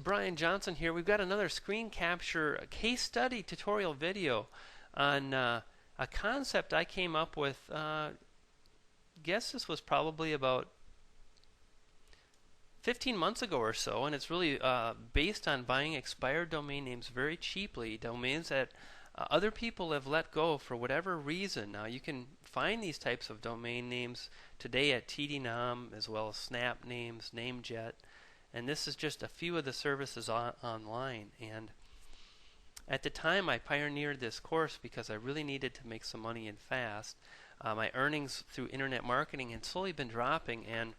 Brian Johnson here. We've got another screen capture case study tutorial video on a concept I came up with. Guess this was probably about 15 months ago or so, and it's really based on buying expired domain names very cheaply, domains that other people have let go for whatever reason. Now, you can find these types of domain names today at TDNOM as well as Snap Names, Namejet, and this is just a few of the services online. And at the time, I pioneered this course because I really needed to make some money and fast. My earnings through internet marketing had slowly been dropping, and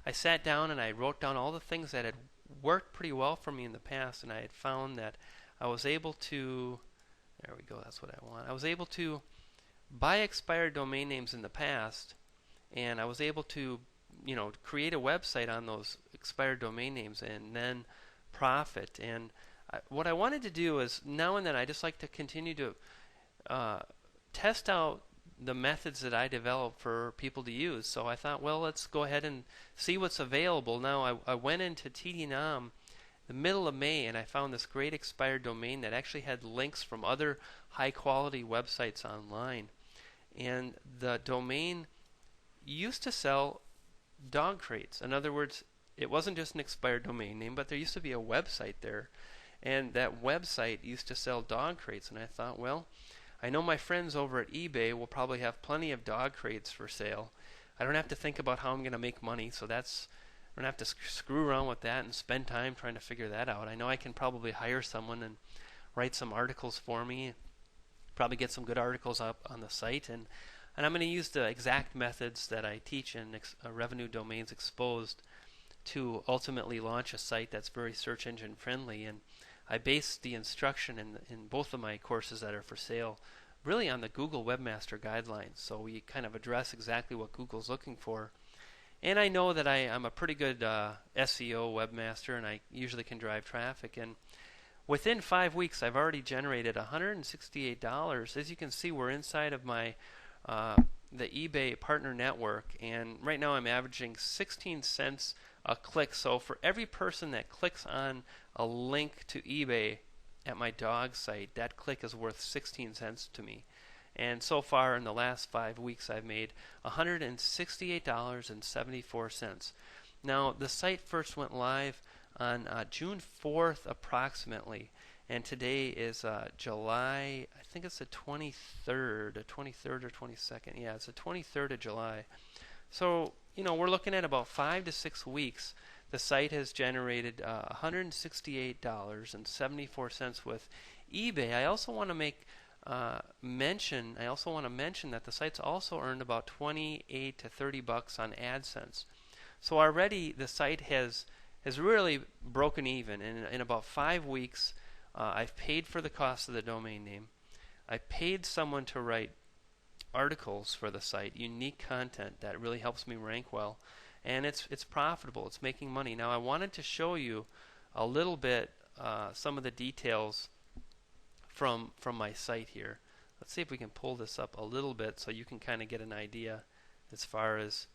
I sat down and I wrote down all the things that had worked pretty well for me in the past, and I had found that I was able to, there we go, that's what I want. I was able to buy expired domain names in the past, and I was able to, create a website on those expired domain names and then profit. And what I wanted to do is now and then I just like to continue to test out the methods that I develop for people to use. So I thought, well, let's go ahead and see what's available. Now I went into TDNOM the middle of May and I found this great expired domain that actually had links from other high quality websites online. And the domain used to sell dog crates. In other words, it wasn't just an expired domain name, but there used to be a website there. And that website used to sell dog crates. And I thought, well, I know my friends over at eBay will probably have plenty of dog crates for sale. I don't have to think about how I'm going to make money, so I don't have to screw around with that and spend time trying to figure that out. I know I can probably hire someone and write some articles for me, probably get some good articles up on the site, and I'm going to use the exact methods that I teach in Revenue Domains Exposed to ultimately launch a site that's very search engine friendly. And I base the instruction in both of my courses that are for sale really on the Google Webmaster Guidelines. So we kind of address exactly what Google's looking for. And I know that I'm a pretty good SEO webmaster, and I usually can drive traffic. And within 5 weeks, I've already generated $168. As you can see, we're inside of my the eBay partner network, and right now I'm averaging 16 cents a click. So for every person that clicks on a link to eBay at my dog site, that click is worth 16 cents to me. And so far in the last 5 weeks, I've made $168.74. Now, the site first went live on June 4th approximately, and today is July, I think it's the 23rd or 22nd. Yeah, it's the 23rd of July. So, we're looking at about 5 to 6 weeks. The site has generated $168.74 with eBay. I also want to mention that the site's also earned about 28 to 30 bucks on AdSense. So already the site has really broken even. In about 5 weeks, I've paid for the cost of the domain name. I paid someone to write articles for the site, unique content that really helps me rank well, and it's profitable. It's making money. Now I wanted to show you a little bit some of the details from my site here. Let's see if we can pull this up a little bit so you can kind of get an idea as far as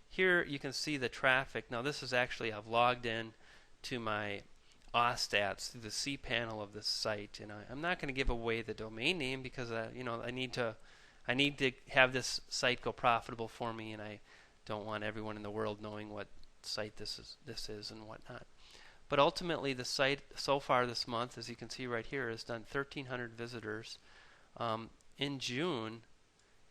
here you can see the traffic. Now this is actually, I've logged in to my Ostats through the cPanel of this site, and I'm not going to give away the domain name because I need to have this site go profitable for me, and I don't want everyone in the world knowing what site this is and whatnot. But ultimately, the site so far this month, as you can see right here, has done 1,300 visitors. In June,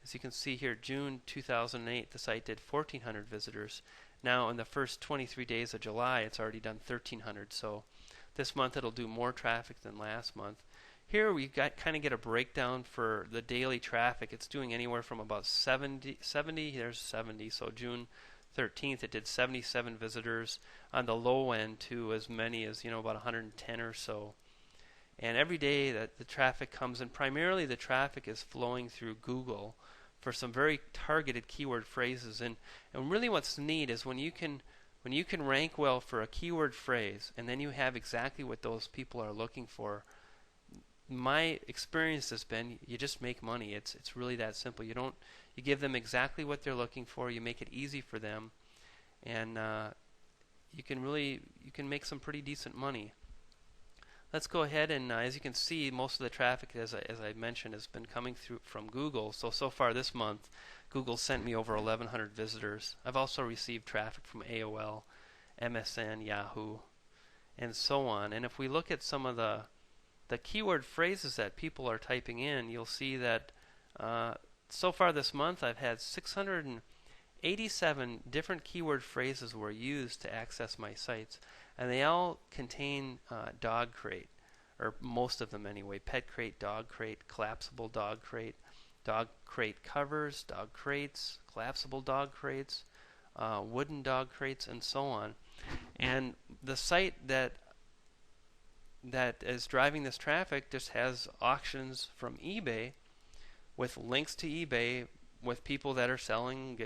as you can see here, June 2008, the site did 1,400 visitors. Now, in the first 23 days of July, it's already done 1,300. So this month, it'll do more traffic than last month. Here we kind of get a breakdown for the daily traffic. It's doing anywhere from about 70, there's 70, so June 13th it did 77 visitors on the low end to as many as about 110 or so. And every day that the traffic comes in, primarily the traffic is flowing through Google for some very targeted keyword phrases. And really what's neat is when you can rank well for a keyword phrase and then you have exactly what those people are looking for. My experience has been you just make money. It's really that simple. You give them exactly what they're looking for. You make it easy for them, and you can make some pretty decent money. let's go ahead and as you can see, most of the traffic, as I mentioned, has been coming through from Google. So far this month, Google sent me over 1,100 visitors. I've also received traffic from AOL, MSN, Yahoo, and so on. And if we look at some of the keyword phrases that people are typing in, you'll see that so far this month I've had 687 different keyword phrases were used to access my sites, and they all contain dog crate, or most of them anyway. Pet crate, dog crate, collapsible dog crate covers, dog crates, collapsible dog crates, wooden dog crates, and so on. And the site that is driving this traffic just has auctions from eBay with links to eBay with people that are selling,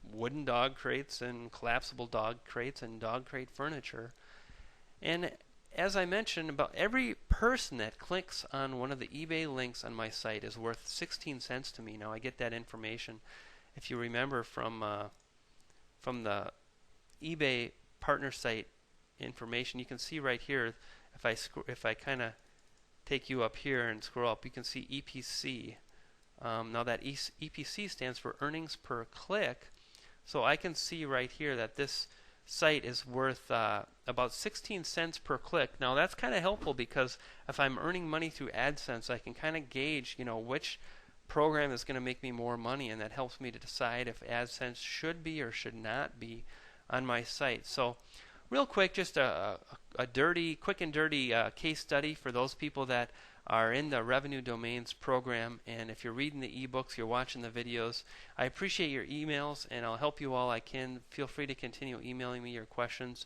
wooden dog crates and collapsible dog crates and dog crate furniture. And as I mentioned, about every person that clicks on one of the eBay links on my site is worth 16 cents to me. Now I get that information, if you remember, from the eBay partner site information. You can see right here, if I kind of take you up here and scroll up, you can see EPC. Now that EPC stands for earnings per click. So I can see right here that this site is worth about 16 cents per click. Now that's kind of helpful because if I'm earning money through AdSense, I can kind of gauge, which program is going to make me more money, and that helps me to decide if AdSense should be or should not be on my site. So real quick, just a quick and dirty case study for those people that are in the Revenue Domains program. And if you're reading the ebooks, you're watching the videos, I appreciate your emails, and I'll help you all I can. Feel free to continue emailing me your questions.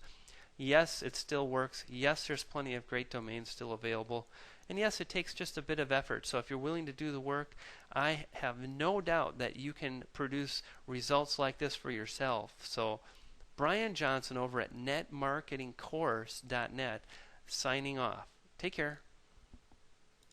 Yes, it still works. Yes, there's plenty of great domains still available. And yes, it takes just a bit of effort. So if you're willing to do the work, I have no doubt that you can produce results like this for yourself. So Brian Johnson over at netmarketingcourse.net signing off. Take care.